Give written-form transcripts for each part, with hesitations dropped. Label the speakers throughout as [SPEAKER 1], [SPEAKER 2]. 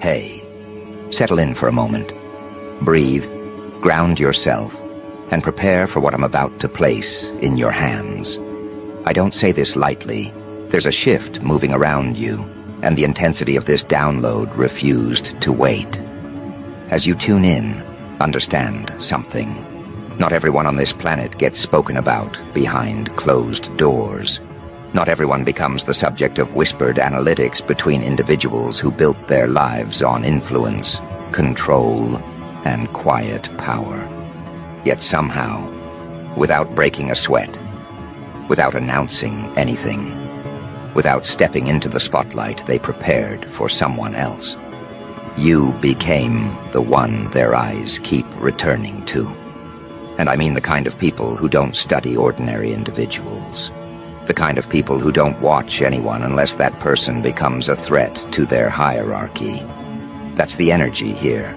[SPEAKER 1] pay. Settle in for a moment. Breathe, ground yourself, and prepare for what I'm about to place in your hands. I don't say this lightly. There's a shift moving around you, and the intensity of this download refused to wait. As you tune in, understand something. Not everyone on this planet gets spoken about behind closed doors. Not everyone becomes the subject of whispered analytics between individuals who built their lives on influence, control, and quiet power. Yet somehow, without breaking a sweat, without announcing anything, without stepping into the spotlight they prepared for someone else, you became the one their eyes keep returning to. And I mean the kind of people who don't study ordinary individuals. The kind of people who don't watch anyone unless that person becomes a threat to their hierarchy. That's the energy here.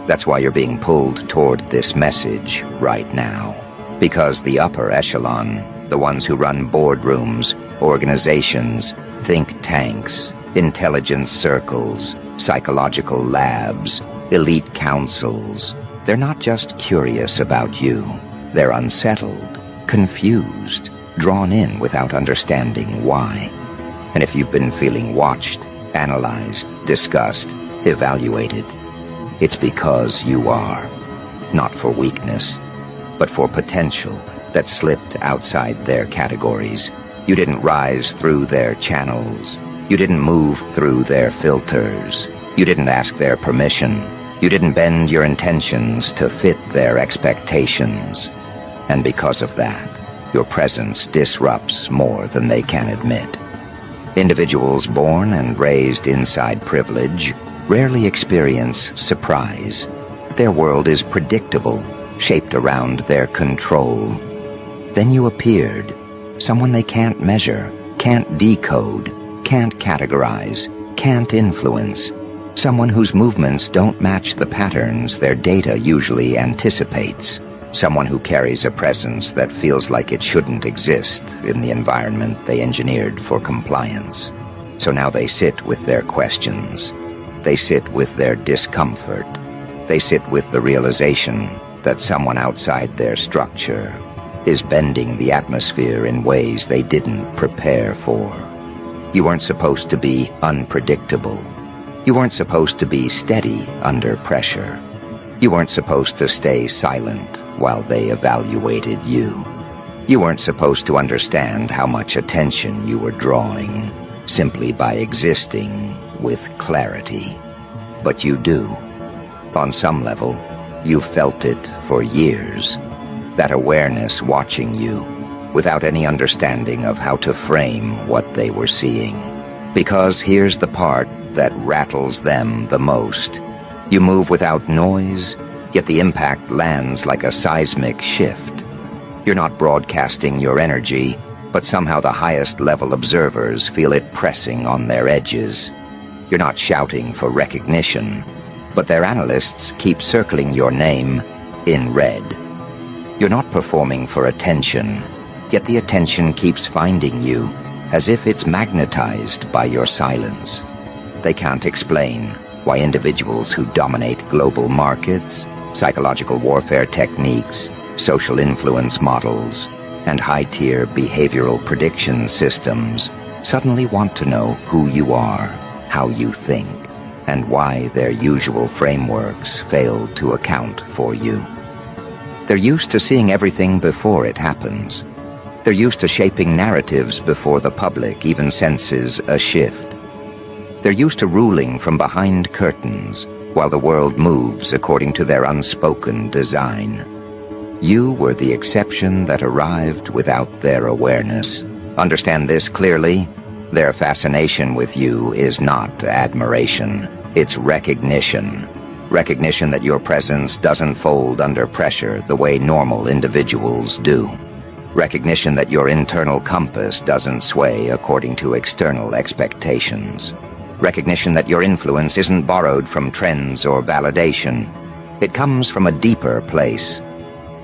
[SPEAKER 1] That's why you're being pulled toward this message right now. Because the upper echelon, the ones who run boardrooms, organizations, think tanks, intelligence circles, psychological labs, elite councils, they're not just curious about you. They're unsettled, confused, drawn in without understanding why. And if you've been feeling watched, analyzed, discussed, evaluated, it's because you are. Not for weakness, but for potential that slipped outside their categories. You didn't rise through their channels. You didn't move through their filters. You didn't ask their permission. You didn't bend your intentions to fit their expectations. And because of that, your presence disrupts more than they can admit. Individuals born and raised inside privilege rarely experience surprise. Their world is predictable, shaped around their control. Then you appeared, someone they can't measure, can't decode, can't categorize, can't influence. Someone whose movements don't match the patterns their data usually anticipates. Someone who carries a presence that feels like it shouldn't exist in the environment they engineered for compliance. So now they sit with their questions. They sit with their discomfort. They sit with the realization that someone outside their structure is bending the atmosphere in ways they didn't prepare for. You weren't supposed to be unpredictable. You weren't supposed to be steady under pressure. You weren't supposed to stay silent while they evaluated you. You weren't supposed to understand how much attention you were drawing simply by existing with clarity. But you do. On some level, you felt it for years. That awareness watching you without any understanding of how to frame what they were seeing. Because here's the part that rattles them the most. You move without noise, yet the impact lands like a seismic shift. You're not broadcasting your energy, but somehow the highest level observers feel it pressing on their edges. You're not shouting for recognition, but their analysts keep circling your name in red. You're not performing for attention, yet the attention keeps finding you as if it's magnetized by your silence. They can't explain why individuals who dominate global markets, psychological warfare techniques, social influence models, and high-tier behavioral prediction systems suddenly want to know who you are, how you think, and why their usual frameworks fail to account for you. They're used to seeing everything before it happens. They're used to shaping narratives before the public even senses a shift. They're used to ruling from behind curtains while the world moves according to their unspoken design. You were the exception that arrived without their awareness. Understand this clearly. Their fascination with you is not admiration. It's recognition. Recognition that your presence doesn't fold under pressure the way normal individuals do. Recognition that your internal compass doesn't sway according to external expectations. Recognition that your influence isn't borrowed from trends or validation. It comes from a deeper place,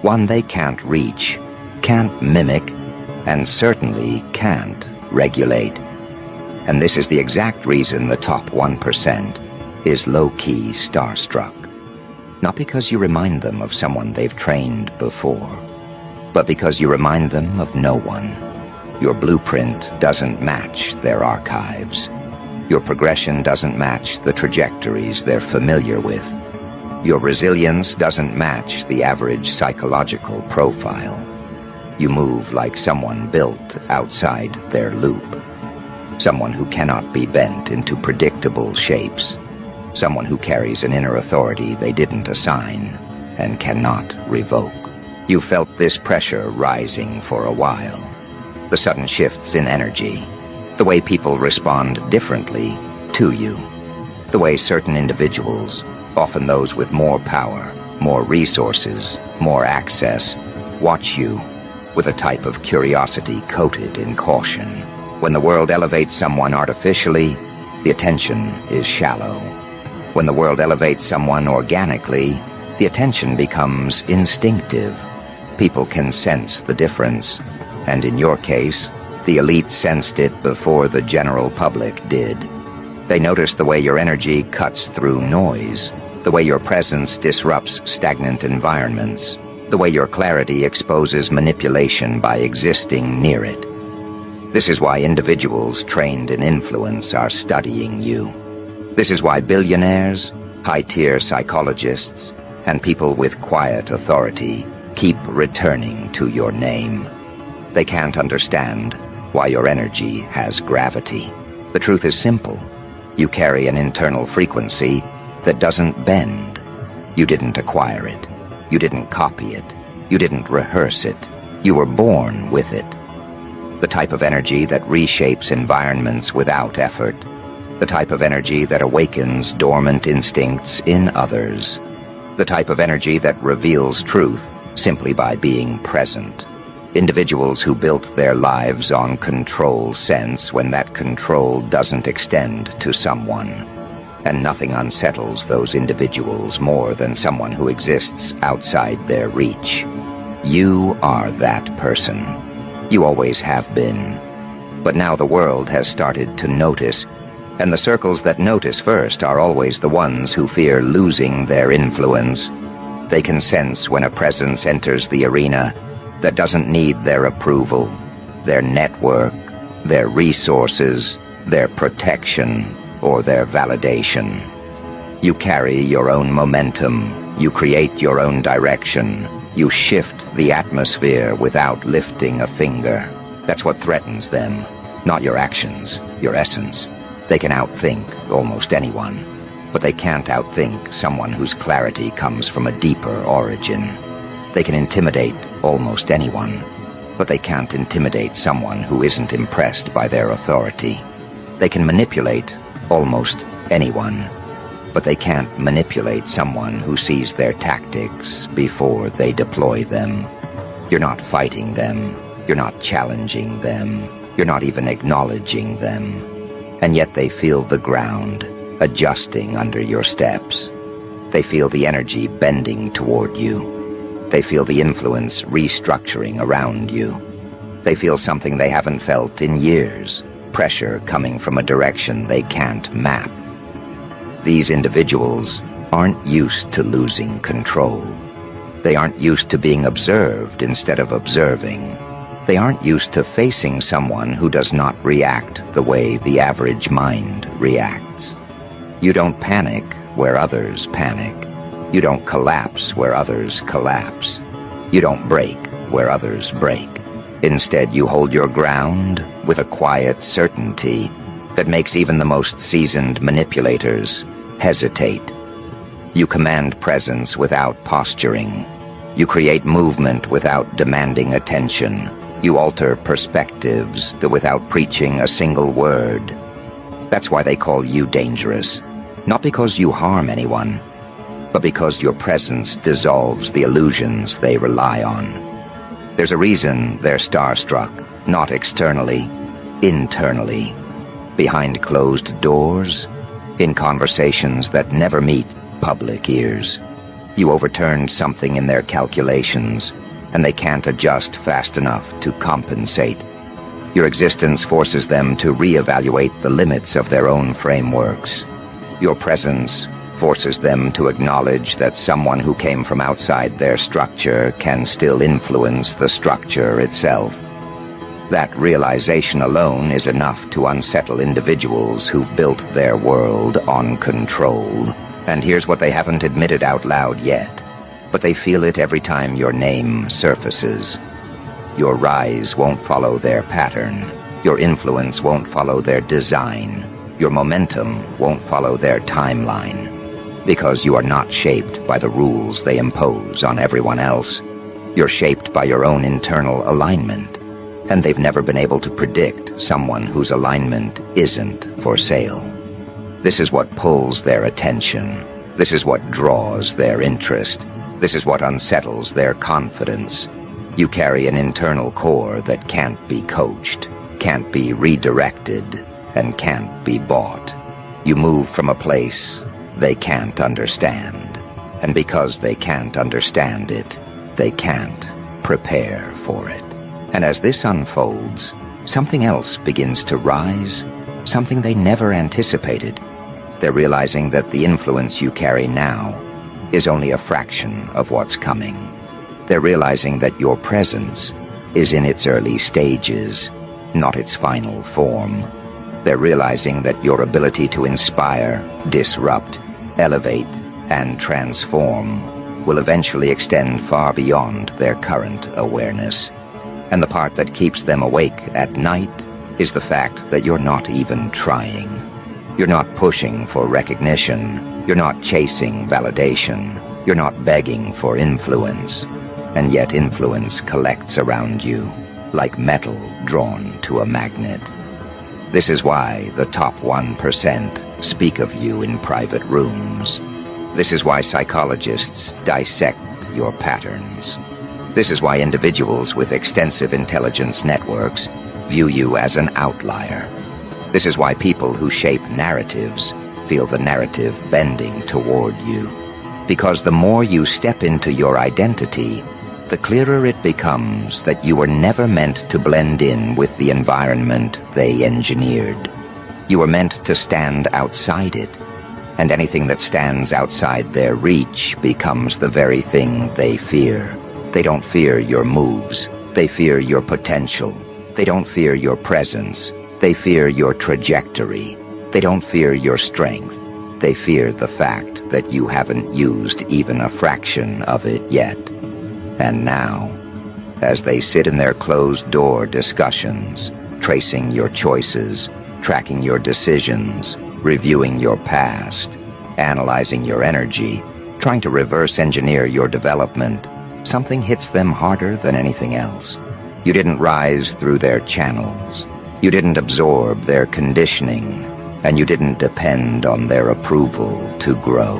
[SPEAKER 1] one they can't reach, can't mimic, and certainly can't regulate. And this is the exact reason the top 1%, is low-key starstruck. Not because you remind them of someone they've trained before, but because you remind them of no one. Your blueprint doesn't match their archives. Your progression doesn't match the trajectories they're familiar with. Your resilience doesn't match the average psychological profile. You move like someone built outside their loop. Someone who cannot be bent into predictable shapes. Someone who carries an inner authority they didn't assign and cannot revoke. You felt this pressure rising for a while. The sudden shifts in energy. The way people respond differently to you. The way certain individuals, often those with more power, more resources, more access, watch you with a type of curiosity coated in caution. When the world elevates someone artificially, the attention is shallow. When the world elevates someone organically, the attention becomes instinctive. People can sense the difference, and in your case, the elite sensed it before the general public did. They noticed the way your energy cuts through noise, the way your presence disrupts stagnant environments, the way your clarity exposes manipulation by existing near it. This is why individuals trained in influence are studying you. This is why billionaires, high-tier psychologists, and people with quiet authority keep returning to your name. They can't understand why your energy has gravity. The truth is simple. You carry an internal frequency that doesn't bend. You didn't acquire it. You didn't copy it. You didn't rehearse it. You were born with it. The type of energy that reshapes environments without effort. The type of energy that awakens dormant instincts in others. The type of energy that reveals truth simply by being present. Individuals who built their lives on control sense when that control doesn't extend to someone. And nothing unsettles those individuals more than someone who exists outside their reach. You are that person. You always have been. But now the world has started to notice, and the circles that notice first are always the ones who fear losing their influence. They can sense when a presence enters the arena that doesn't need their approval, their network, their resources, their protection, or their validation. You carry your own momentum. You create your own direction. You shift the atmosphere without lifting a finger. That's what threatens them, not your actions, your essence. They can outthink almost anyone, but they can't outthink someone whose clarity comes from a deeper origin. They can intimidate almost anyone, but they can't intimidate someone who isn't impressed by their authority. They can manipulate almost anyone, but they can't manipulate someone who sees their tactics before they deploy them. You're not fighting them. You're not challenging them. You're not even acknowledging them. And yet they feel the ground adjusting under your steps. They feel the energy bending toward you. They feel the influence restructuring around you. They feel something they haven't felt in years, pressure coming from a direction they can't map. These individuals aren't used to losing control. They aren't used to being observed instead of observing. They aren't used to facing someone who does not react the way the average mind reacts. You don't panic where others panic. You don't collapse where others collapse. You don't break where others break. Instead, you hold your ground with a quiet certainty that makes even the most seasoned manipulators hesitate. You command presence without posturing. You create movement without demanding attention. You alter perspectives without preaching a single word. That's why they call you dangerous. Not because you harm anyone, but because your presence dissolves the illusions they rely on. There's a reason they're starstruck, not externally, internally, behind closed doors, in conversations that never meet public ears. You overturned something in their calculations, and they can't adjust fast enough to compensate. Your existence forces them to reevaluate the limits of their own frameworks. Your presence forces them to acknowledge that someone who came from outside their structure can still influence the structure itself. That realization alone is enough to unsettle individuals who've built their world on control. And here's what they haven't admitted out loud yet, but they feel it every time your name surfaces. Your rise won't follow their pattern. Your influence won't follow their design. Your momentum won't follow their timeline. Because you are not shaped by the rules they impose on everyone else. You're shaped by your own internal alignment. And they've never been able to predict someone whose alignment isn't for sale. This is what pulls their attention. This is what draws their interest. This is what unsettles their confidence. You carry an internal core that can't be coached, can't be redirected, and can't be bought. You move from a place they can't understand. And because they can't understand it, they can't prepare for it. And as this unfolds, something else begins to rise, something they never anticipated. They're realizing that the influence you carry now is only a fraction of what's coming. They're realizing that your presence is in its early stages, not its final form. They're realizing that your ability to inspire, disrupt, elevate, and transform will eventually extend far beyond their current awareness. And the part that keeps them awake at night is the fact that you're not even trying. You're not pushing for recognition. You're not chasing validation. You're not begging for influence. And yet influence collects around you, like metal drawn to a magnet. This is why the top 1% speak of you in private rooms. This is why psychologists dissect your patterns. This is why individuals with extensive intelligence networks view you as an outlier. This is why people who shape narratives feel the narrative bending toward you. Because the more you step into your identity, the clearer it becomes that you were never meant to blend in with the environment they engineered. You were meant to stand outside it, and anything that stands outside their reach becomes the very thing they fear. They don't fear your moves. They fear your potential. They don't fear your presence. They fear your trajectory. They don't fear your strength. They fear the fact that you haven't used even a fraction of it yet. And now, as they sit in their closed-door discussions, tracing your choices, tracking your decisions, reviewing your past, analyzing your energy, trying to reverse engineer your development, something hits them harder than anything else. You didn't rise through their channels. You didn't absorb their conditioning, and you didn't depend on their approval to grow.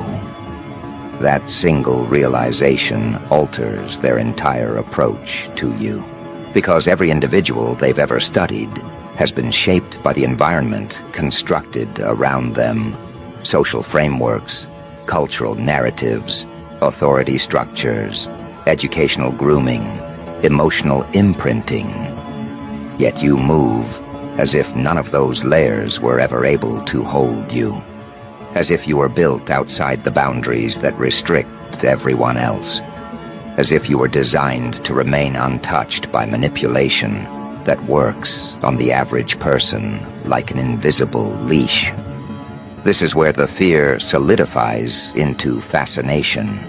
[SPEAKER 1] That single realization alters their entire approach to you, because every individual they've ever studied has been shaped by the environment constructed around them. Social frameworks, cultural narratives, authority structures, educational grooming, emotional imprinting. Yet you move as if none of those layers were ever able to hold you. As if you were built outside the boundaries that restrict everyone else. As if you were designed to remain untouched by manipulation that works on the average person like an invisible leash. This is where the fear solidifies into fascination.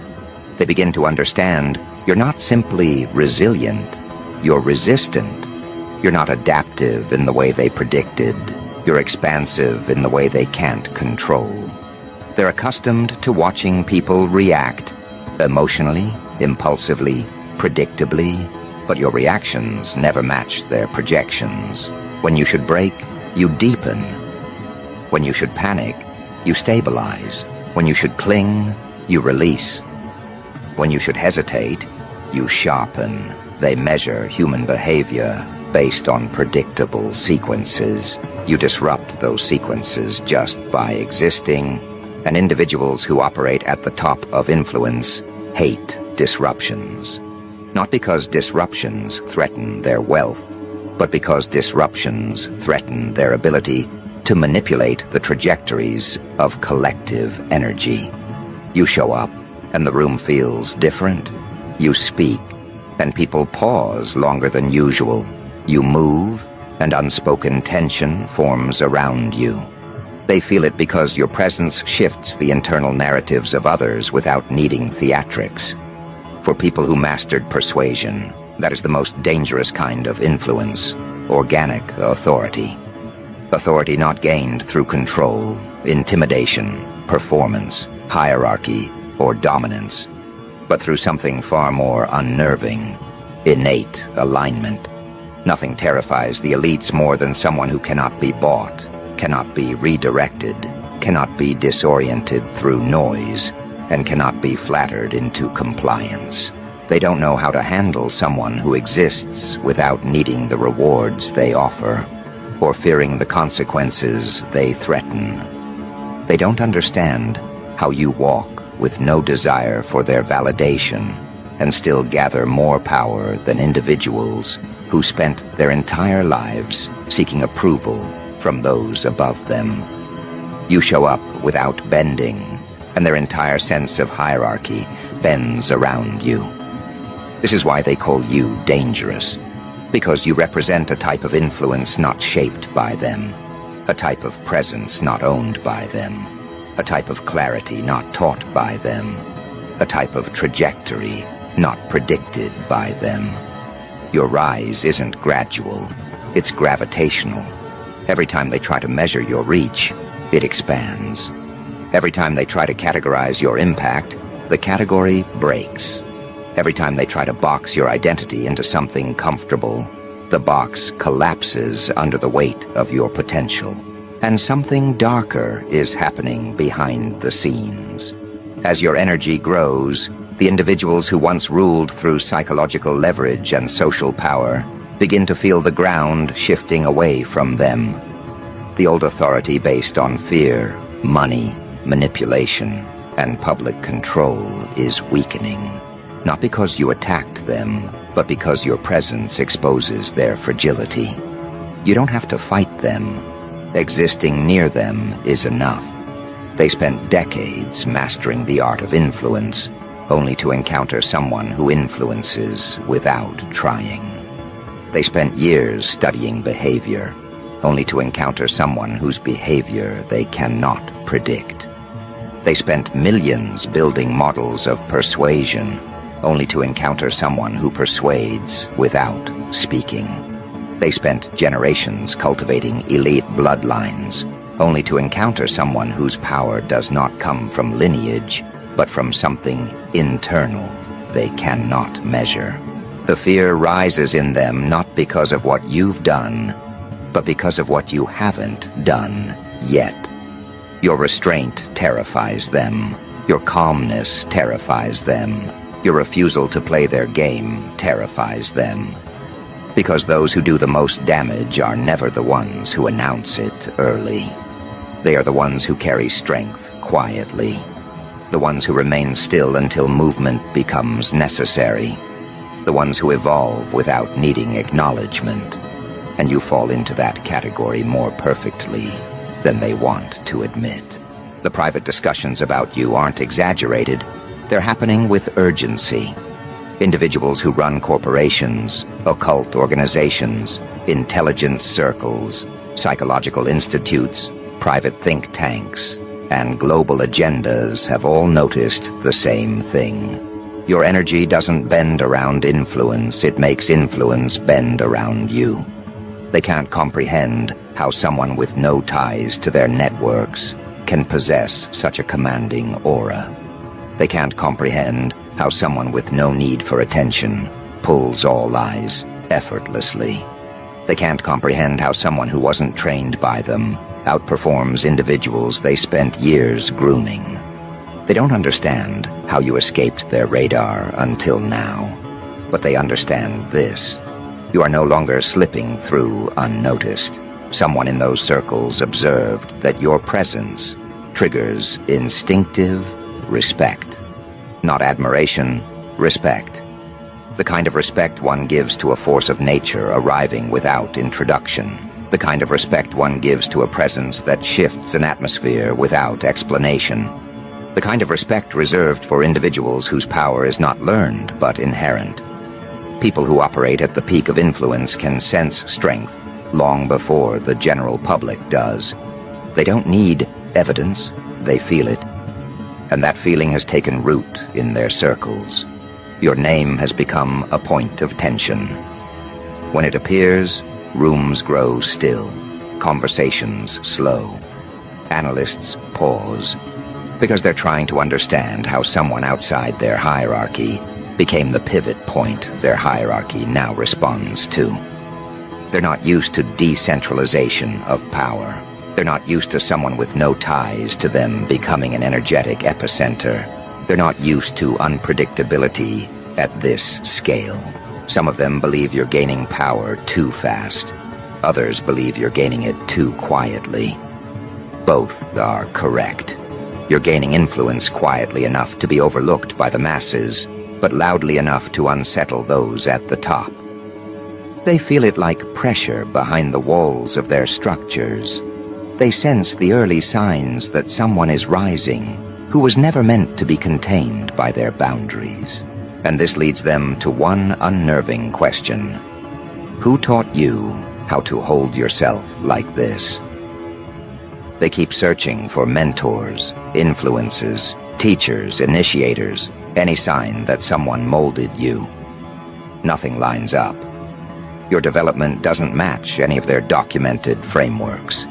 [SPEAKER 1] They begin to understand you're not simply resilient, you're resistant. You're not adaptive in the way they predicted. You're expansive in the way they can't control. They're accustomed to watching people react, emotionally, impulsively, predictably, but your reactions never match their projections. When you should break, you deepen. When you should panic, you stabilize. When you should cling, you release. When you should hesitate, you sharpen. They measure human behavior based on predictable sequences. You disrupt those sequences just by existing, and individuals who operate at the top of influence hate disruptions. Not because disruptions threaten their wealth, but because disruptions threaten their ability to manipulate the trajectories of collective energy. You show up, and the room feels different. You speak, and people pause longer than usual. You move, and unspoken tension forms around you. They feel it because your presence shifts the internal narratives of others without needing theatrics. For people who mastered persuasion, that is the most dangerous kind of influence, organic authority. Authority not gained through control, intimidation, performance, hierarchy, or dominance, but through something far more unnerving, innate alignment. Nothing terrifies the elites more than someone who cannot be bought, cannot be redirected, cannot be disoriented through noise, and cannot be flattered into compliance. They don't know how to handle someone who exists without needing the rewards they offer, or fearing the consequences they threaten. They don't understand how you walk with no desire for their validation and still gather more power than individuals who spent their entire lives seeking approval from those above them. You show up without bending, and their entire sense of hierarchy bends around you. This is why they call you dangerous, because you represent a type of influence not shaped by them, a type of presence not owned by them, a type of clarity not taught by them, a type of trajectory not predicted by them. Your rise isn't gradual, it's gravitational. Every time they try to measure your reach, it expands. Every time they try to categorize your impact, the category breaks. Every time they try to box your identity into something comfortable, the box collapses under the weight of your potential. And something darker is happening behind the scenes. As your energy grows, the individuals who once ruled through psychological leverage and social power begin to feel the ground shifting away from them. The old authority based on fear, money, manipulation, and public control is weakening. Not because you attacked them, but because your presence exposes their fragility. You don't have to fight them. Existing near them is enough. They spent decades mastering the art of influence, only to encounter someone who influences without trying. They spent years studying behavior, only to encounter someone whose behavior they cannot predict. They spent millions building models of persuasion, only to encounter someone who persuades without speaking. They spent generations cultivating elite bloodlines, only to encounter someone whose power does not come from lineage, but from something internal they cannot measure. The fear rises in them not because of what you've done, but because of what you haven't done yet. Your restraint terrifies them. Your calmness terrifies them. Your refusal to play their game terrifies them. Because those who do the most damage are never the ones who announce it early. They are the ones who carry strength quietly. The ones who remain still until movement becomes necessary. The ones who evolve without needing acknowledgement. And you fall into that category more perfectly than they want to admit. The private discussions about you aren't exaggerated. They're happening with urgency. Individuals who run corporations, occult organizations, intelligence circles, psychological institutes, private think tanks, and global agendas have all noticed the same thing. Your energy doesn't bend around influence, it makes influence bend around you. They can't comprehend how someone with no ties to their networks can possess such a commanding aura. They can't comprehend how someone with no need for attention pulls all eyes effortlessly. They can't comprehend how someone who wasn't trained by them outperforms individuals they spent years grooming. They don't understand how you escaped their radar until now, but they understand this. You are no longer slipping through unnoticed. Someone in those circles observed that your presence triggers instinctive respect. Not admiration, respect. The kind of respect one gives to a force of nature arriving without introduction. the kind of respect one gives to a presence that shifts an atmosphere without explanation, the kind of respect reserved for individuals whose power is not learned but inherent. People who operate at the peak of influence can sense strength long before the general public does. They don't need evidence, they feel it. And that feeling has taken root in their circles. Your name has become a point of tension. When it appears, rooms grow still, conversations slow. Analysts pause, because they're trying to understand how someone outside their hierarchy became the pivot point their hierarchy now responds to. They're not used to decentralization of power. They're not used to someone with no ties to them becoming an energetic epicenter. They're not used to unpredictability at this scale. Some of them believe you're gaining power too fast. Others believe you're gaining it too quietly. Both are correct. You're gaining influence quietly enough to be overlooked by the masses, but loudly enough to unsettle those at the top. They feel it like pressure behind the walls of their structures. They sense the early signs that someone is rising who was never meant to be contained by their boundaries. And this leads them to one unnerving question. Who taught you how to hold yourself like this? They keep searching for mentors, influences, teachers, initiators, any sign that someone molded you. Nothing lines up. Your development doesn't match any of their documented frameworks.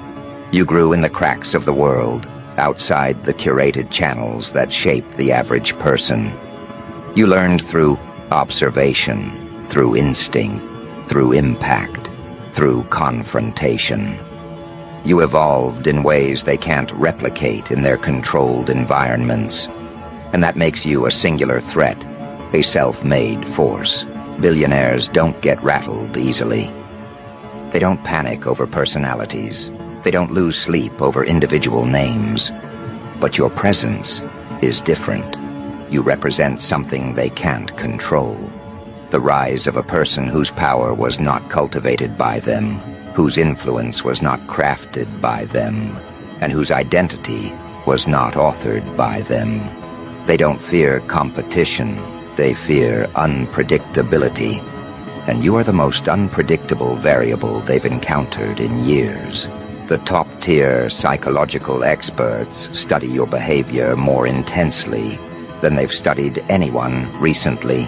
[SPEAKER 1] You grew in the cracks of the world, outside the curated channels that shape the average person. You learned through observation, through instinct, through impact, through confrontation. You evolved in ways they can't replicate in their controlled environments. And that makes you a singular threat, a self-made force. Billionaires don't get rattled easily. They don't panic over personalities. They don't lose sleep over individual names. But your presence is different. You represent something they can't control. The rise of a person whose power was not cultivated by them, whose influence was not crafted by them, and whose identity was not authored by them. They don't fear competition. They fear unpredictability. And you are the most unpredictable variable they've encountered in years. The top-tier psychological experts study your behavior more intensely than they've studied anyone recently.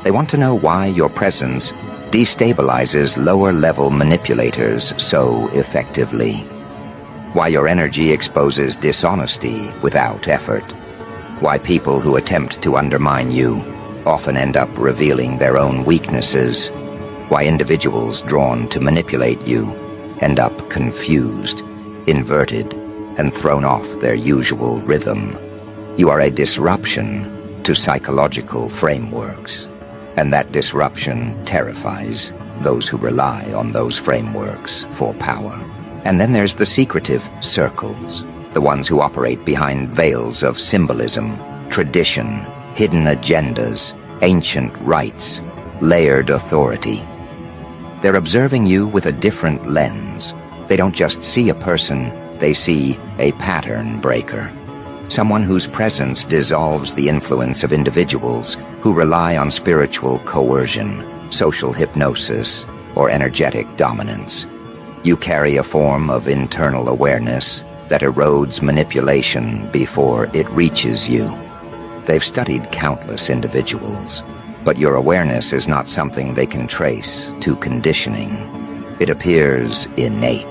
[SPEAKER 1] They want to know why your presence destabilizes lower-level manipulators so effectively. Why your energy exposes dishonesty without effort. Why people who attempt to undermine you often end up revealing their own weaknesses. Why individuals drawn to manipulate you end up confused, inverted, and thrown off their usual rhythm. You are a disruption to psychological frameworks, and that disruption terrifies those who rely on those frameworks for power. And then there's the secretive circles, the ones who operate behind veils of symbolism, tradition, hidden agendas, ancient rites, layered authority. They're observing you with a different lens. They don't just see a person, they see a pattern breaker. Someone whose presence dissolves the influence of individuals who rely on spiritual coercion, social hypnosis, or energetic dominance. You carry a form of internal awareness that erodes manipulation before it reaches you. They've studied countless individuals, but your awareness is not something they can trace to conditioning. It appears innate.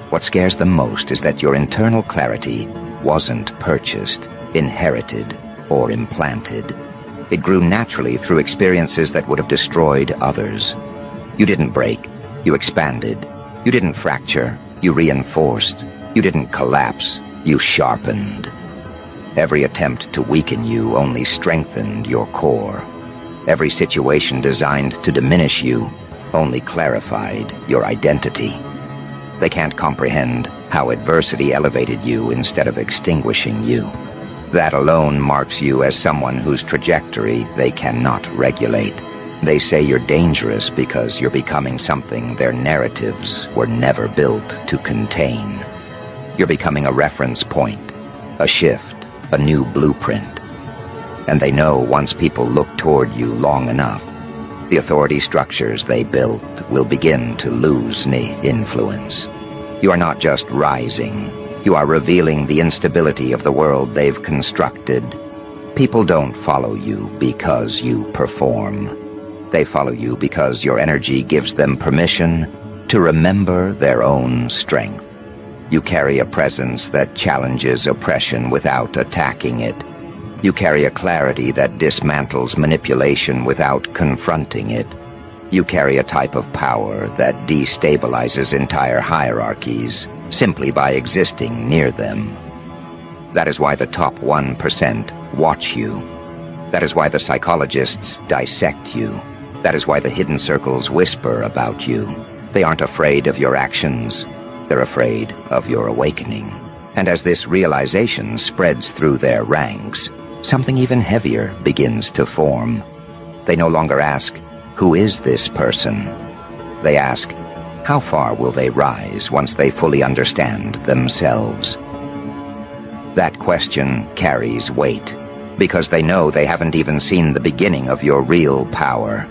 [SPEAKER 1] What scares them most is that your internal clarity wasn't purchased, inherited, or implanted. It grew naturally through experiences that would have destroyed others. You didn't break, you expanded. You didn't fracture, you reinforced. You didn't collapse, you sharpened. Every attempt to weaken you only strengthened your core. Every situation designed to diminish you only clarified your identity. They can't comprehend how adversity elevated you instead of extinguishing you. That alone marks you as someone whose trajectory they cannot regulate. They say you're dangerous because you're becoming something their narratives were never built to contain. You're becoming a reference point, a shift, a new blueprint. And they know once people look toward you long enough, the authority structures they built will begin to lose influence. You are not just rising, you are revealing the instability of the world they've constructed. People don't follow you because you perform. They follow you because your energy gives them permission to remember their own strength. You carry a presence that challenges oppression without attacking it. You carry a clarity that dismantles manipulation without confronting it. You carry a type of power that destabilizes entire hierarchies simply by existing near them. That is why the top 1% watch you. That is why the psychologists dissect you. That is why the hidden circles whisper about you. They aren't afraid of your actions. They're afraid of your awakening. And as this realization spreads through their ranks, something even heavier begins to form. They no longer ask, "Who is this person?" They ask, "How far will they rise once they fully understand themselves?" That question carries weight, because they know they haven't even seen the beginning of your real power.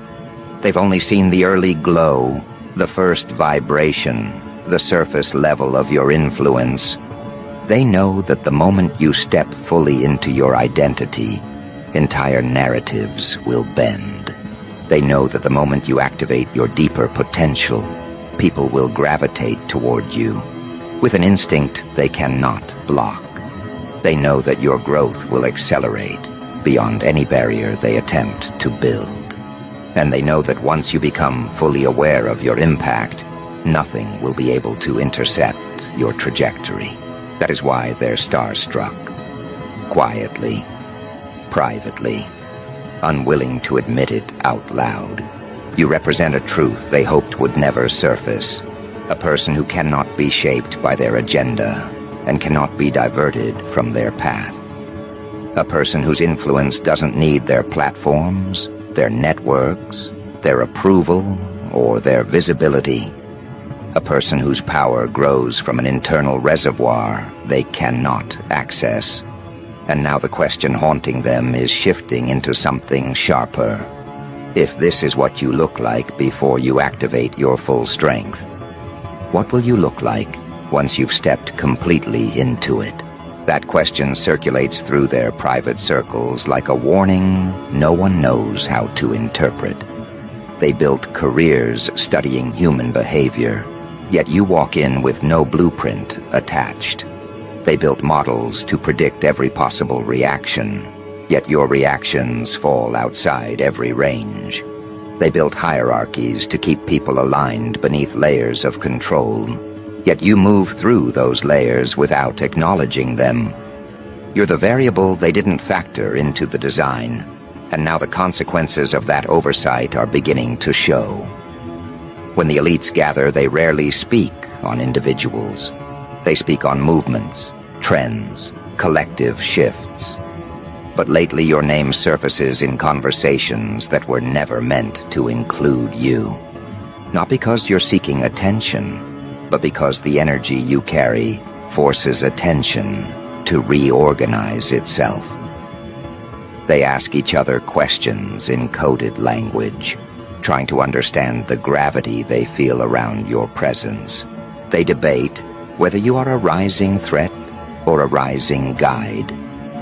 [SPEAKER 1] They've only seen the early glow, the first vibration, the surface level of your influence. They know that the moment you step fully into your identity, entire narratives will bend. They know that the moment you activate your deeper potential, people will gravitate toward you with an instinct they cannot block. They know that your growth will accelerate beyond any barrier they attempt to build. And they know that once you become fully aware of your impact, nothing will be able to intercept your trajectory. That is why they're starstruck. Quietly, privately, unwilling to admit it out loud. You represent a truth they hoped would never surface. A person who cannot be shaped by their agenda and cannot be diverted from their path. A person whose influence doesn't need their platforms, their networks, their approval, or their visibility. A person whose power grows from an internal reservoir they cannot access. And now the question haunting them is shifting into something sharper. If this is what you look like before you activate your full strength, what will you look like once you've stepped completely into it? That question circulates through their private circles like a warning no one knows how to interpret. They built careers studying human behavior, yet you walk in with no blueprint attached. They built models to predict every possible reaction, yet your reactions fall outside every range. They built hierarchies to keep people aligned beneath layers of control, yet you move through those layers without acknowledging them. You're the variable they didn't factor into the design, and now the consequences of that oversight are beginning to show. When the elites gather, they rarely speak on individuals. They speak on movements, trends, collective shifts. But lately your name surfaces in conversations that were never meant to include you. Not because you're seeking attention, but because the energy you carry forces attention to reorganize itself. They ask each other questions in coded language, trying to understand the gravity they feel around your presence. They debate whether you are a rising threat or a rising guide.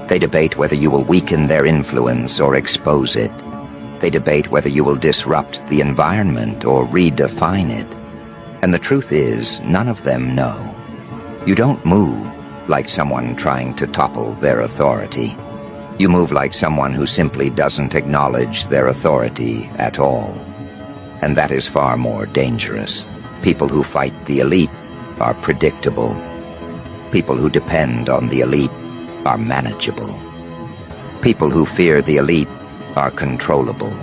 [SPEAKER 1] They debate whether you will weaken their influence or expose it. They debate whether you will disrupt the environment or redefine it. And the truth is, none of them know. You don't move like someone trying to topple their authority. You move like someone who simply doesn't acknowledge their authority at all. And that is far more dangerous. People who fight the elite are predictable. People who depend on the elite are manageable. People who fear the elite are controllable.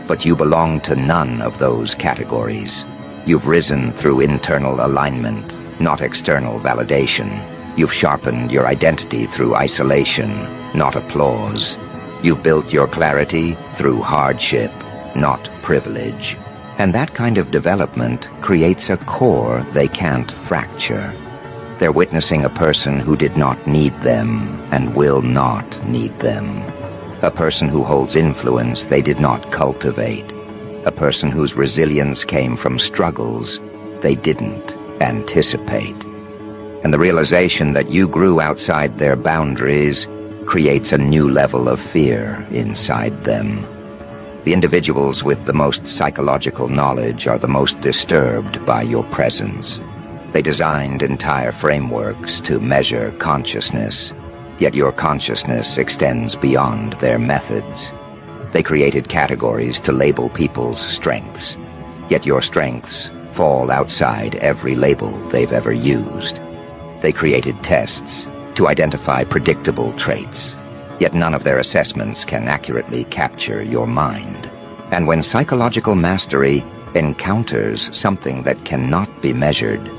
[SPEAKER 1] But you belong to none of those categories. You've risen through internal alignment, not external validation. You've sharpened your identity through isolation, not applause. You've built your clarity through hardship, not privilege. And that kind of development creates a core they can't fracture. They're witnessing a person who did not need them and will not need them. A person who holds influence they did not cultivate. A person whose resilience came from struggles they didn't anticipate. And the realization that you grew outside their boundaries creates a new level of fear inside them. The individuals with the most psychological knowledge are the most disturbed by your presence. They designed entire frameworks to measure consciousness, yet your consciousness extends beyond their methods. They created categories to label people's strengths, yet your strengths fall outside every label they've ever used. They created tests to identify predictable traits, yet none of their assessments can accurately capture your mind. And when psychological mastery encounters something that cannot be measured,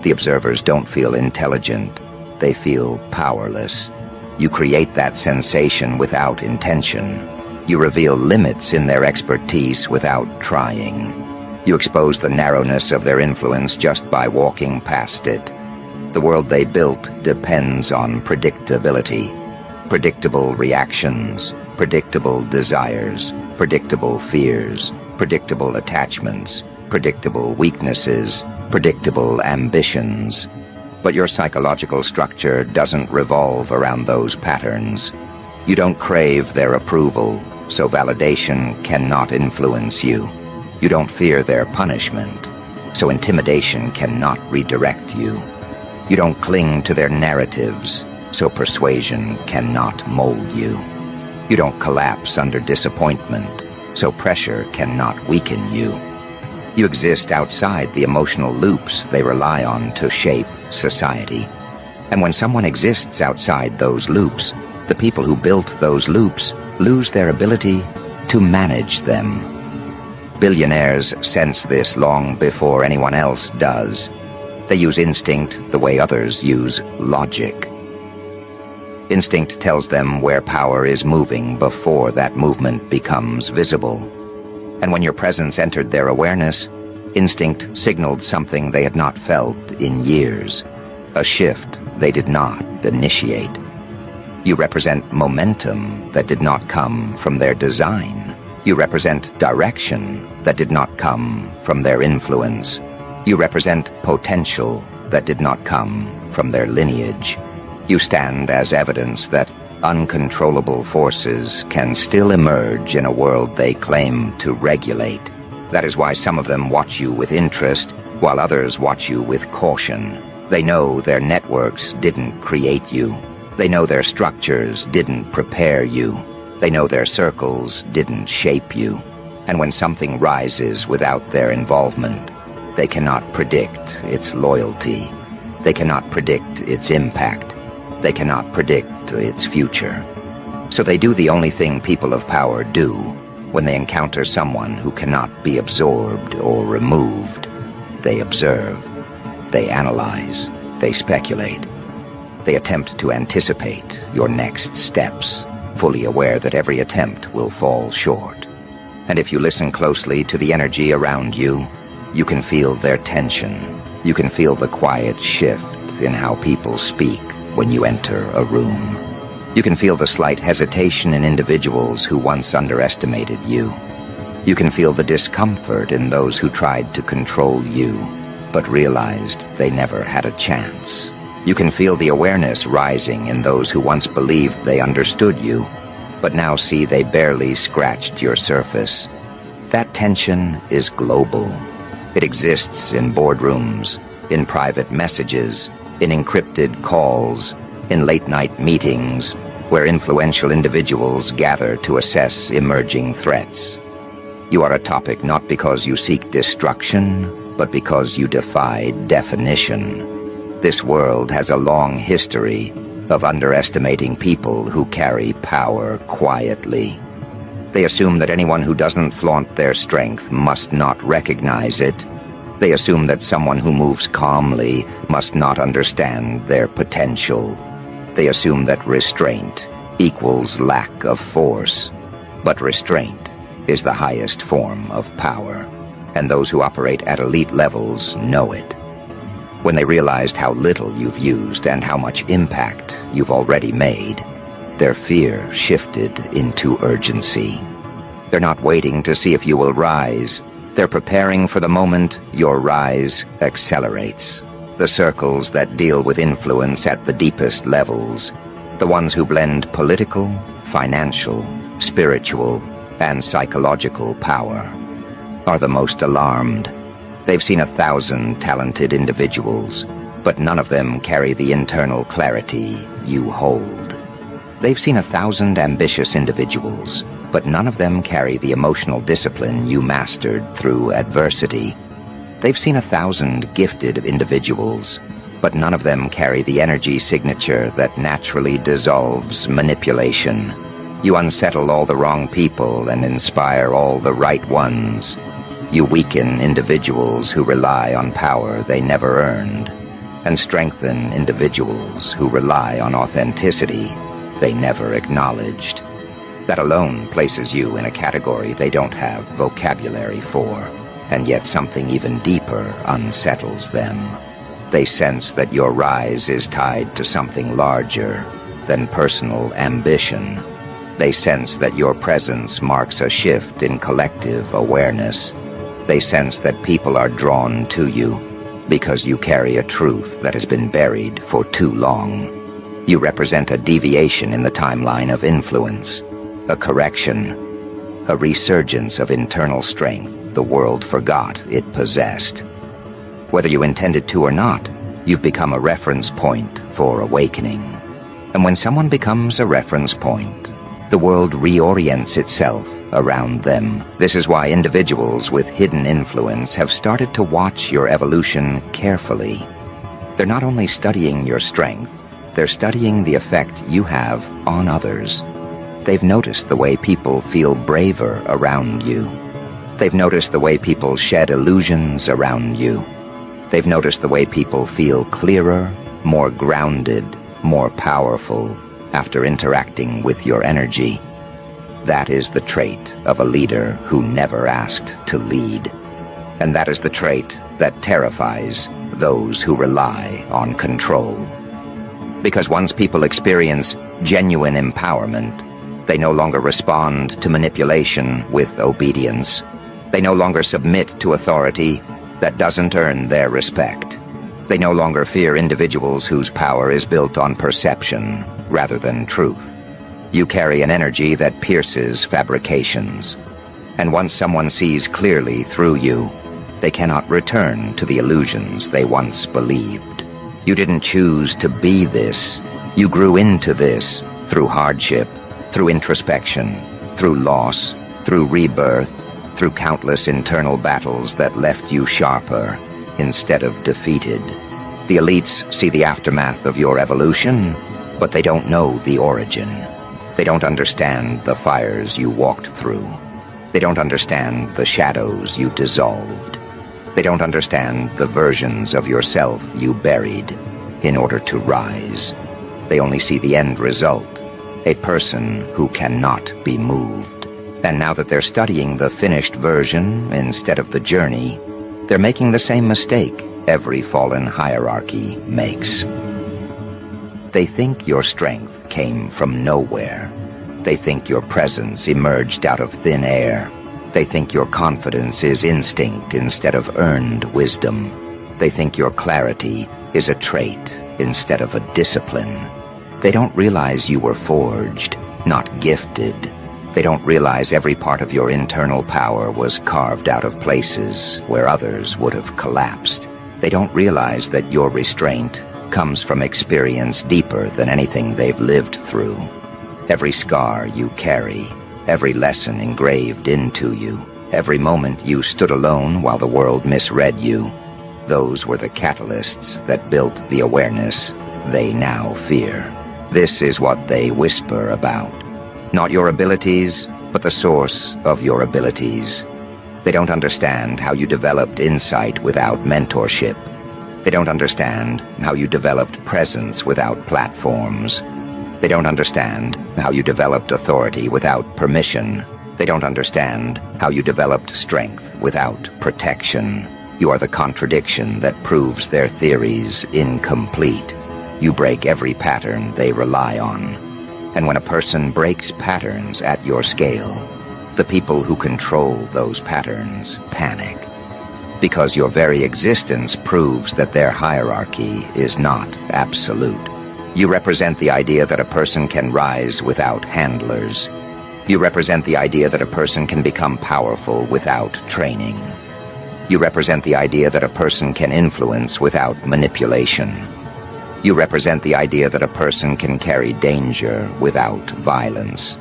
[SPEAKER 1] the observers don't feel intelligent, they feel powerless. You create that sensation without intention. You reveal limits in their expertise without trying. You expose the narrowness of their influence just by walking past it. The world they built depends on predictability. Predictable reactions, predictable desires, predictable fears, predictable attachments, predictable weaknesses, predictable ambitions. But your psychological structure doesn't revolve around those patterns. You don't crave their approval, so validation cannot influence you. You don't fear their punishment, so intimidation cannot redirect you. You don't cling to their narratives, so persuasion cannot mold you. You don't collapse under disappointment, so pressure cannot weaken you. You exist outside the emotional loops they rely on to shape society. And when someone exists outside those loops, the people who built those loops lose their ability to manage them. Billionaires sense this long before anyone else does. They use instinct the way others use logic. Instinct tells them where power is moving before that movement becomes visible. And when your presence entered their awareness, instinct signaled something they had not felt in years, a shift they did not initiate. You represent momentum that did not come from their design. You represent direction that did not come from their influence. You represent potential that did not come from their lineage. You stand as evidence that uncontrollable forces can still emerge in a world they claim to regulate. That is why some of them watch you with interest, while others watch you with caution. They know their networks didn't create you. They know their structures didn't prepare you. They know their circles didn't shape you. And when something rises without their involvement, they cannot predict its loyalty. They cannot predict its impact. They cannot predict its future. So they do the only thing people of power do when they encounter someone who cannot be absorbed or removed. They observe. They analyze. They speculate. They attempt to anticipate your next steps, fully aware that every attempt will fall short. And if you listen closely to the energy around you, you can feel their tension. You can feel the quiet shift in how people speak when you enter a room. You can feel the slight hesitation in individuals who once underestimated you. You can feel the discomfort in those who tried to control you, but realized they never had a chance. You can feel the awareness rising in those who once believed they understood you, but now see they barely scratched your surface. That tension is global. It exists in boardrooms, in private messages, in encrypted calls, in late-night meetings, where influential individuals gather to assess emerging threats. You are a topic not because you seek destruction, but because you defy definition. This world has a long history of underestimating people who carry power quietly. They assume that anyone who doesn't flaunt their strength must not recognize it. They assume that someone who moves calmly must not understand their potential. They assume that restraint equals lack of force. But restraint is the highest form of power, and those who operate at elite levels know it. When they realized how little you've used and how much impact you've already made, their fear shifted into urgency. They're not waiting to see if you will rise. They're preparing for the moment your rise accelerates. The circles that deal with influence at the deepest levels, the ones who blend political, financial, spiritual, and psychological power, are the most alarmed. They've seen 1,000 talented individuals, but none of them carry the internal clarity you hold. They've seen 1,000 ambitious individuals, but none of them carry the emotional discipline you mastered through adversity. They've seen 1,000 gifted individuals, but none of them carry the energy signature that naturally dissolves manipulation. You unsettle all the wrong people and inspire all the right ones. You weaken individuals who rely on power they never earned, and strengthen individuals who rely on authenticity they never acknowledged. That alone places you in a category they don't have vocabulary for, and yet something even deeper unsettles them. They sense that your rise is tied to something larger than personal ambition. They sense that your presence marks a shift in collective awareness. They sense that people are drawn to you because you carry a truth that has been buried for too long. You represent a deviation in the timeline of influence, a correction, a resurgence of internal strength the world forgot it possessed. Whether you intended to or not, you've become a reference point for awakening. And when someone becomes a reference point, the world reorients itself around them. This is why individuals with hidden influence have started to watch your evolution carefully. They're not only studying your strength, they're studying the effect you have on others. They've noticed the way people feel braver around you. They've noticed the way people shed illusions around you. They've noticed the way people feel clearer, more grounded, more powerful after interacting with your energy. That is the trait of a leader who never asked to lead. And that is the trait that terrifies those who rely on control. Because once people experience genuine empowerment, they no longer respond to manipulation with obedience. They no longer submit to authority that doesn't earn their respect. They no longer fear individuals whose power is built on perception rather than truth. You carry an energy that pierces fabrications. And once someone sees clearly through you, they cannot return to the illusions they once believed. You didn't choose to be this. You grew into this through hardship, through introspection, through loss, through rebirth, through countless internal battles that left you sharper instead of defeated. The elites see the aftermath of your evolution, but they don't know the origin. They don't understand the fires you walked through. They don't understand the shadows you dissolved. They don't understand the versions of yourself you buried in order to rise. They only see the end result, a person who cannot be moved. And now that they're studying the finished version instead of the journey, they're making the same mistake every fallen hierarchy makes. They think your strength came from nowhere. They think your presence emerged out of thin air. They think your confidence is instinct instead of earned wisdom. They think your clarity is a trait instead of a discipline. They don't realize you were forged, not gifted. They don't realize every part of your internal power was carved out of places where others would have collapsed. They don't realize that your restraint comes from experience deeper than anything they've lived through. Every scar you carry, every lesson engraved into you, every moment you stood alone while the world misread you, those were the catalysts that built the awareness they now fear. This is what they whisper about. Not your abilities, but the source of your abilities. They don't understand how you developed insight without mentorship. They don't understand how you developed presence without platforms. They don't understand how you developed authority without permission. They don't understand how you developed strength without protection. You are the contradiction that proves their theories incomplete. You break every pattern they rely on. And when a person breaks patterns at your scale, the people who control those patterns panic. Because your very existence proves that their hierarchy is not absolute. You represent the idea that a person can rise without handlers. You represent the idea that a person can become powerful without training. You represent the idea that a person can influence without manipulation. You represent the idea that a person can carry danger without violence.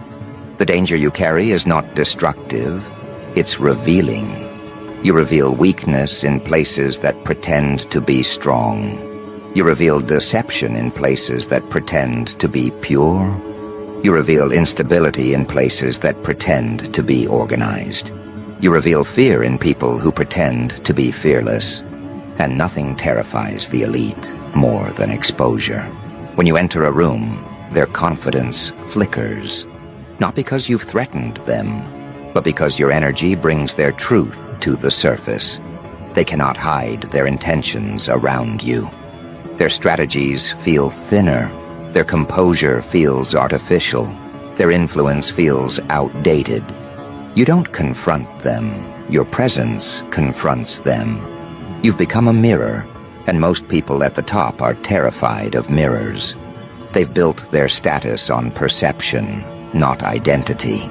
[SPEAKER 1] The danger you carry is not destructive, it's revealing. You reveal weakness in places that pretend to be strong. You reveal deception in places that pretend to be pure. You reveal instability in places that pretend to be organized. You reveal fear in people who pretend to be fearless. And nothing terrifies the elite more than exposure. When you enter a room, their confidence flickers. Not because you've threatened them, but because your energy brings their truth to the surface. They cannot hide their intentions around you. Their strategies feel thinner. Their composure feels artificial. Their influence feels outdated. You don't confront them. Your presence confronts them. You've become a mirror, and most people at the top are terrified of mirrors. They've built their status on perception, not identity.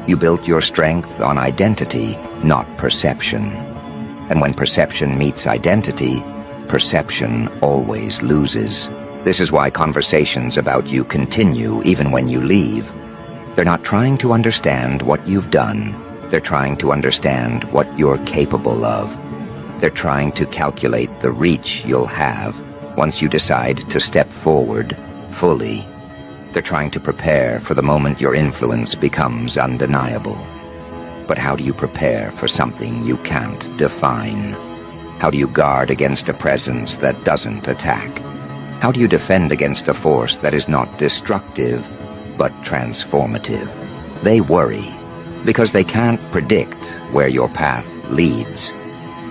[SPEAKER 1] You built your strength on identity, not perception. And when perception meets identity, perception always loses. This is why conversations about you continue even when you leave. They're not trying to understand what you've done. They're trying to understand what you're capable of. They're trying to calculate the reach you'll have once you decide to step forward fully. They're trying to prepare for the moment your influence becomes undeniable. But how do you prepare for something you can't define? How do you guard against a presence that doesn't attack? How do you defend against a force that is not destructive, but transformative? They worry because they can't predict where your path leads.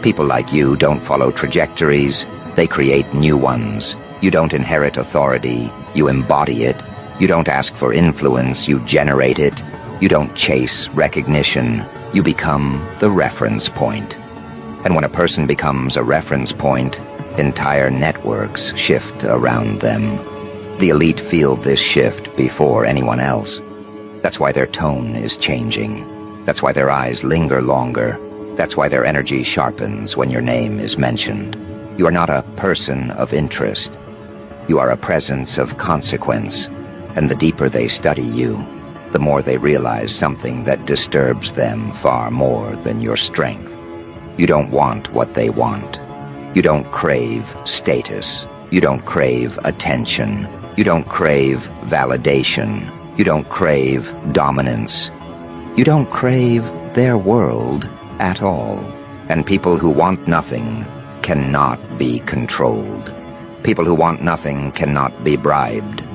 [SPEAKER 1] People like you don't follow trajectories, they create new ones. You don't inherit authority, you embody it. You don't ask for influence, you generate it. You don't chase recognition, you become the reference point. And when a person becomes a reference point, entire networks shift around them. The elite feel this shift before anyone else. That's why their tone is changing. That's why their eyes linger longer. That's why their energy sharpens when your name is mentioned. You are not a person of interest. You are a presence of consequence. And the deeper they study you, the more they realize something that disturbs them far more than your strength. You don't want what they want. You don't crave status. You don't crave attention. You don't crave validation. You don't crave dominance. You don't crave their world at all. And people who want nothing cannot be controlled. People who want nothing cannot be bribed.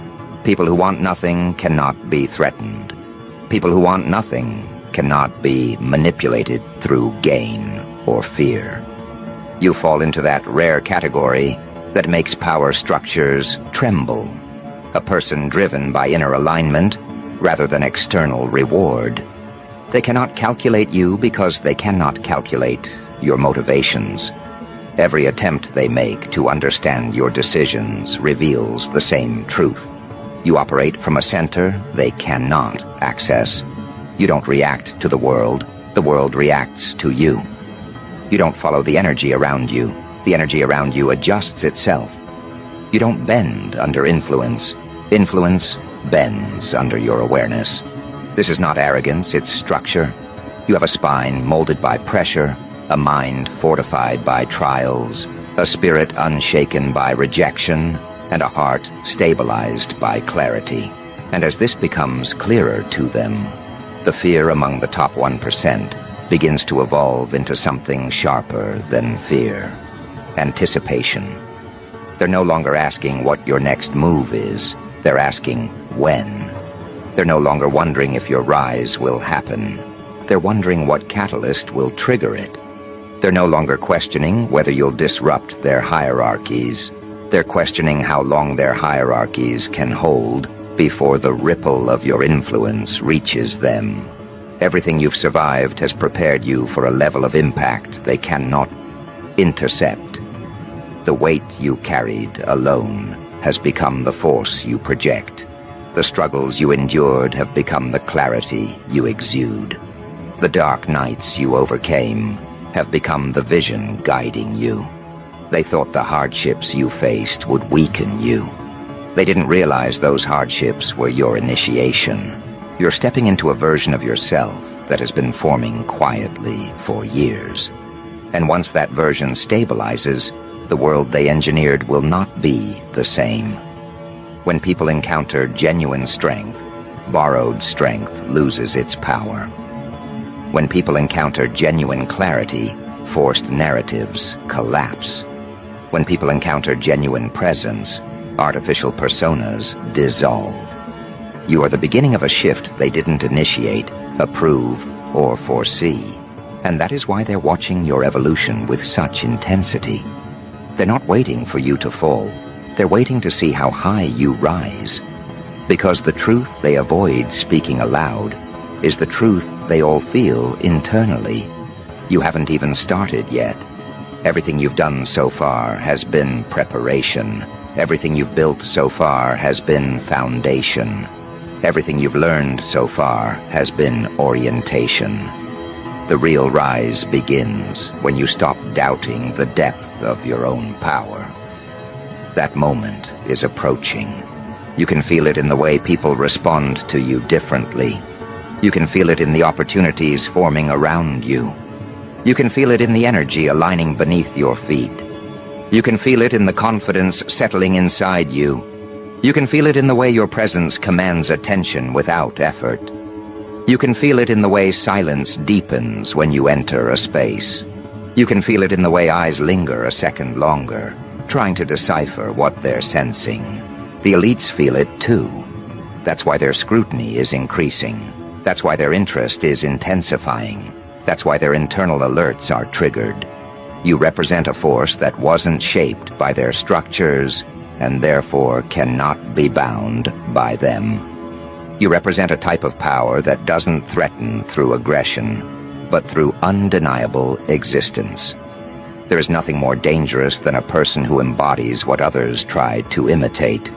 [SPEAKER 1] People who want nothing cannot be threatened. People who want nothing cannot be manipulated through gain or fear. You fall into that rare category that makes power structures tremble. A person driven by inner alignment rather than external reward. They cannot calculate you because they cannot calculate your motivations. Every attempt they make to understand your decisions reveals the same truth. You operate from a center they cannot access. You don't react to the world reacts to you. You don't follow the energy around you adjusts itself. You don't bend under influence bends under your awareness. This is not arrogance, it's structure. You have a spine molded by pressure, a mind fortified by trials, a spirit unshaken by rejection, and a heart stabilized by clarity. And as this becomes clearer to them, the fear among the top 1% begins to evolve into something sharper than fear. Anticipation. They're no longer asking what your next move is, they're asking when. They're no longer wondering if your rise will happen. They're wondering what catalyst will trigger it. They're no longer questioning whether you'll disrupt their hierarchies. They're questioning how long their hierarchies can hold before the ripple of your influence reaches them. Everything you've survived has prepared you for a level of impact they cannot intercept. The weight you carried alone has become the force you project. The struggles you endured have become the clarity you exude. The dark nights you overcame have become the vision guiding you. They thought the hardships you faced would weaken you. They didn't realize those hardships were your initiation. You're stepping into a version of yourself that has been forming quietly for years. And once that version stabilizes, the world they engineered will not be the same. When people encounter genuine strength, borrowed strength loses its power. When people encounter genuine clarity, forced narratives collapse. When people encounter genuine presence, artificial personas dissolve. You are the beginning of a shift they didn't initiate, approve, or foresee. And that is why they're watching your evolution with such intensity. They're not waiting for you to fall. They're waiting to see how high you rise. Because the truth they avoid speaking aloud is the truth they all feel internally. You haven't even started yet. Everything you've done so far has been preparation. Everything you've built so far has been foundation. Everything you've learned so far has been orientation. The real rise begins when you stop doubting the depth of your own power. That moment is approaching. You can feel it in the way people respond to you differently. You can feel it in the opportunities forming around you. You can feel it in the energy aligning beneath your feet. You can feel it in the confidence settling inside you. You can feel it in the way your presence commands attention without effort. You can feel it in the way silence deepens when you enter a space. You can feel it in the way eyes linger a second longer, trying to decipher what they're sensing. The elites feel it too. That's why their scrutiny is increasing. That's why their interest is intensifying. That's why their internal alerts are triggered. You represent a force that wasn't shaped by their structures and therefore cannot be bound by them. You represent a type of power that doesn't threaten through aggression, but through undeniable existence. There is nothing more dangerous than a person who embodies what others tried to imitate.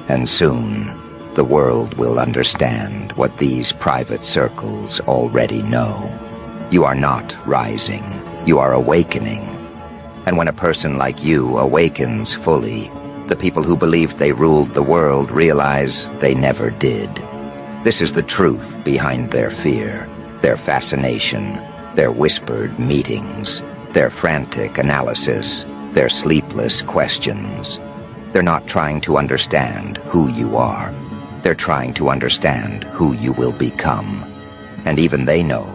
[SPEAKER 1] And soon, the world will understand what these private circles already know. You are not rising. You are awakening. And when a person like you awakens fully, the people who believed they ruled the world realize they never did. This is the truth behind their fear, their fascination, their whispered meetings, their frantic analysis, their sleepless questions. They're not trying to understand who you are. They're trying to understand who you will become. And even they know